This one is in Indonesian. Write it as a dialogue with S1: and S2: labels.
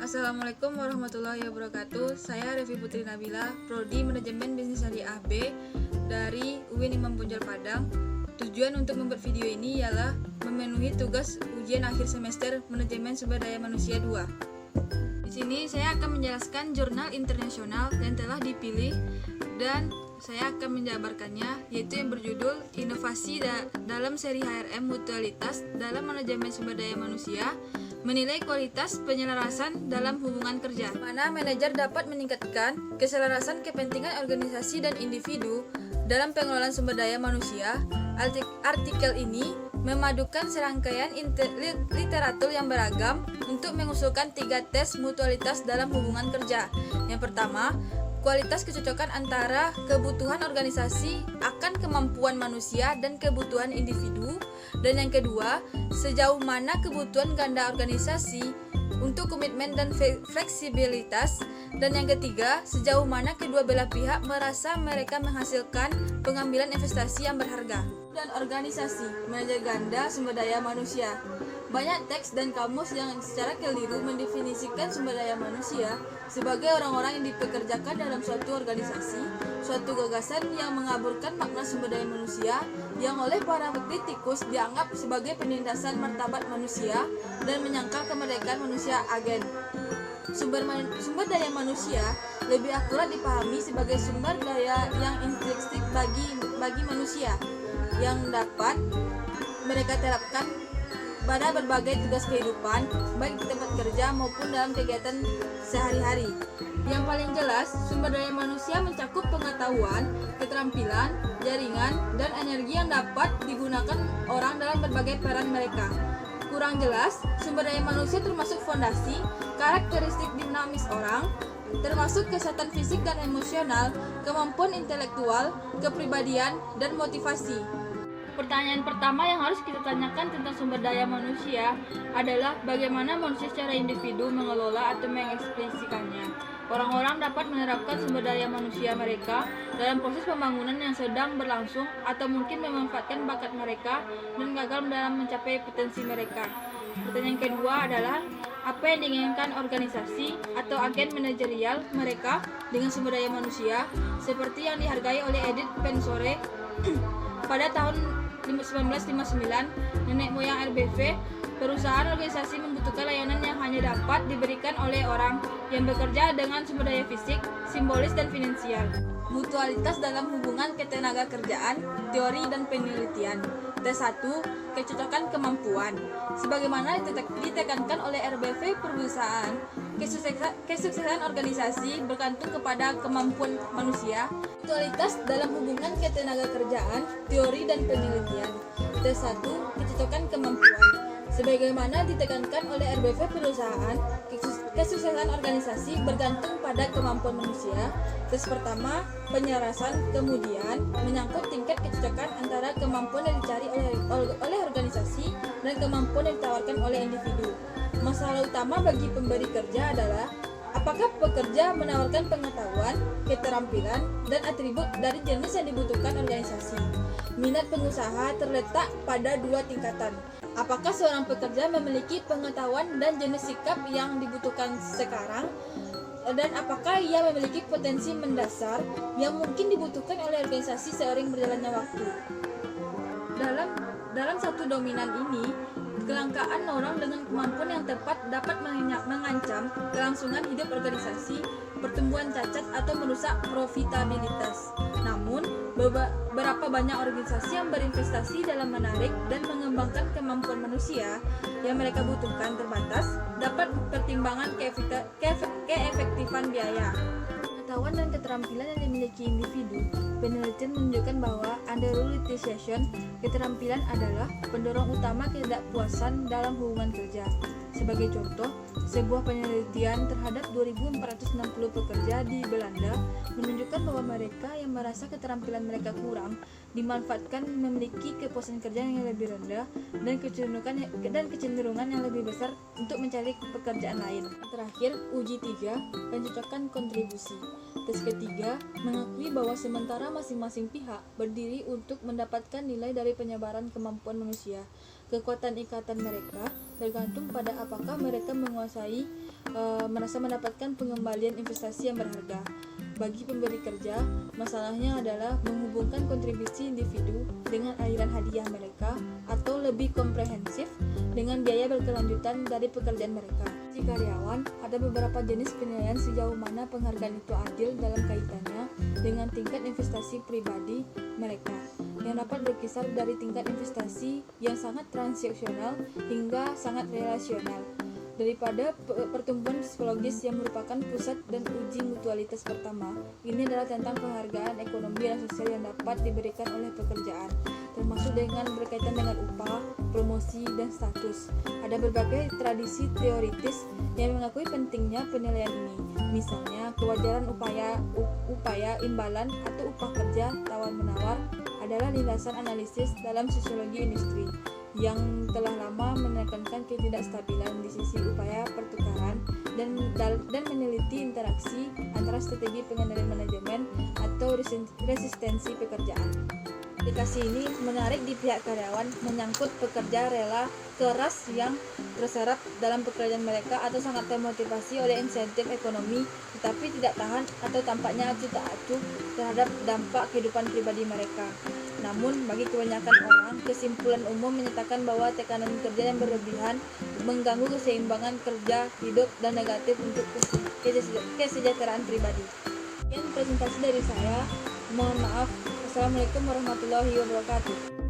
S1: Assalamualaikum warahmatullahi wabarakatuh. Saya Revi Putri Nabila, Prodi Manajemen Bisnis Syariah B dari UIN Imam Bonjol Padang. Tujuan untuk membuat video ini ialah memenuhi tugas ujian akhir semester Manajemen Sumber Daya Manusia 2. Di sini saya akan menjelaskan jurnal internasional yang telah dipilih dan saya akan menjabarkannya, yaitu yang berjudul Inovasi dalam Seri HRM Mutualitas dalam Manajemen Sumber Daya Manusia, menilai kualitas penyelarasan dalam hubungan kerja, mana manajer dapat meningkatkan keselarasan kepentingan organisasi dan individu dalam pengelolaan sumber daya manusia. Artikel ini memadukan serangkaian literatur yang beragam untuk mengusulkan 3 tes mutualitas dalam hubungan kerja. Yang pertama, kualitas kecocokan antara kebutuhan organisasi akan kemampuan manusia dan kebutuhan individu. Dan yang kedua, sejauh mana kebutuhan ganda organisasi untuk komitmen dan fleksibilitas. Dan yang ketiga, sejauh mana kedua belah pihak merasa mereka menghasilkan pengambilan investasi yang berharga. Dan organisasi, manajer ganda sumber daya manusia. Banyak teks dan kamus yang secara keliru mendefinisikan sumber daya manusia sebagai orang-orang yang dipekerjakan dalam suatu organisasi, suatu gagasan yang mengaburkan makna sumber daya manusia yang oleh para kritikus dianggap sebagai penindasan martabat manusia dan menyangkal kemerdekaan manusia agen. Sumber daya manusia lebih akurat dipahami sebagai sumber daya yang intrinsik bagi manusia yang dapat mereka terapkan pada berbagai tugas kehidupan, baik di tempat kerja maupun dalam kegiatan sehari-hari. Yang paling jelas, sumber daya manusia mencakup pengetahuan, keterampilan, jaringan, dan energi yang dapat digunakan orang dalam berbagai peran mereka. Kurang jelas, sumber daya manusia termasuk fondasi, karakteristik dinamis orang, termasuk kesehatan fisik dan emosional, kemampuan intelektual, kepribadian, dan motivasi. Pertanyaan pertama yang harus kita tanyakan tentang sumber daya manusia adalah bagaimana manusia secara individu mengelola atau mengekspresikannya. Orang-orang dapat menerapkan sumber daya manusia mereka dalam proses pembangunan yang sedang berlangsung atau mungkin memanfaatkan bakat mereka dan gagal dalam mencapai potensi mereka. Pertanyaan kedua adalah apa yang diinginkan organisasi atau agen manajerial mereka dengan sumber daya manusia, seperti yang dihargai oleh Edith Pensore pada tahun 1959, nenek moyang RBV, perusahaan organisasi membutuhkan layanan yang hanya dapat diberikan oleh orang yang bekerja dengan sumber daya fisik, simbolis, dan finansial. Mutualitas dalam hubungan ketenaga kerjaan, teori dan penelitian. Tes 1, kecocokan kemampuan. Sebagaimana ditekankan oleh RBV perusahaan, kesuksesan organisasi bergantung kepada kemampuan manusia. Mutualitas dalam hubungan ketenaga kerjaan, teori dan penelitian. Tes 1, kecocokan kemampuan. Sebagaimana ditekankan oleh RBV perusahaan, kesuksesan organisasi bergantung pada kemampuan manusia. Tes pertama, penyelarasan, kemudian menyangkut tingkat kecocokan antara kemampuan yang dicari oleh organisasi dan kemampuan yang ditawarkan oleh individu. Masalah utama bagi pemberi kerja adalah apakah pekerja menawarkan pengetahuan, keterampilan, dan atribut dari jenis yang dibutuhkan organisasi. Minat pengusaha terletak pada 2 tingkatan. Apakah seorang pekerja memiliki pengetahuan dan jenis sikap yang dibutuhkan sekarang, dan apakah ia memiliki potensi mendasar yang mungkin dibutuhkan oleh organisasi seiring berjalannya waktu. Dalam satu dominan ini, kelangkaan orang dengan kemampuan yang tepat dapat mengancam kelangsungan hidup organisasi, pertumbuhan cacat, atau merusak profitabilitas. Namun, beberapa banyak organisasi yang berinvestasi dalam menarik dan mengembangkan kemampuan manusia yang mereka butuhkan terbatas dapat pertimbangan keefektifan biaya. Pengetahuan dan keterampilan yang dimiliki individu. Penelitian menunjukkan bahwa underutilization keterampilan adalah pendorong utama ketidakpuasan dalam hubungan kerja. Sebagai contoh, sebuah penelitian terhadap 2.460 pekerja di Belanda menunjukkan bahwa mereka yang merasa keterampilan mereka kurang dimanfaatkan memiliki kepuasan kerja yang lebih rendah dan kecenderungan yang lebih besar untuk mencari pekerjaan lain. Terakhir, uji 3, pencocokan kontribusi. Tes ketiga mengakui bahwa sementara masing-masing pihak berdiri untuk mendapatkan nilai dari penyebaran kemampuan manusia, Kekuatan ikatan mereka tergantung pada apakah mereka merasa mendapatkan pengembalian investasi yang berharga. Bagi pemberi kerja, masalahnya adalah menghubungkan kontribusi individu dengan aliran hadiah mereka, atau lebih komprehensif, dengan biaya berkelanjutan dari pekerjaan mereka. Si karyawan, ada beberapa jenis penilaian sejauh mana penghargaan itu adil dalam kaitannya dengan tingkat investasi pribadi mereka, yang dapat berkisar dari tingkat investasi yang sangat transaksional hingga sangat relasional. Daripada pertumbuhan psikologis yang merupakan pusat dan uji mutualitas pertama, ini adalah tentang penghargaan ekonomi dan sosial yang dapat diberikan oleh pekerjaan, termasuk berkaitan dengan upah, promosi, dan status. Ada berbagai tradisi teoritis yang mengakui pentingnya penilaian ini. Misalnya, kewajaran upaya imbalan atau upah kerja tawar-menawar adalah lintasan analisis dalam sosiologi industri yang telah lama menekankan ketidakstabilan di sisi upaya pertukaran dan meneliti interaksi antara strategi pengendalian manajemen atau resistensi pekerjaan. Aplikasi ini menarik di pihak karyawan, menyangkut pekerja rela keras yang terserap dalam pekerjaan mereka atau sangat termotivasi oleh insentif ekonomi, tetapi tidak tahan atau tampaknya acuh tak acuh terhadap dampak kehidupan pribadi mereka. Namun, bagi kebanyakan orang, kesimpulan umum menyatakan bahwa tekanan kerja yang berlebihan mengganggu keseimbangan kerja, hidup, dan negatif untuk kesejahteraan pribadi. Sekian presentasi dari saya. Mohon maaf. Assalamualaikum warahmatullahi wabarakatuh.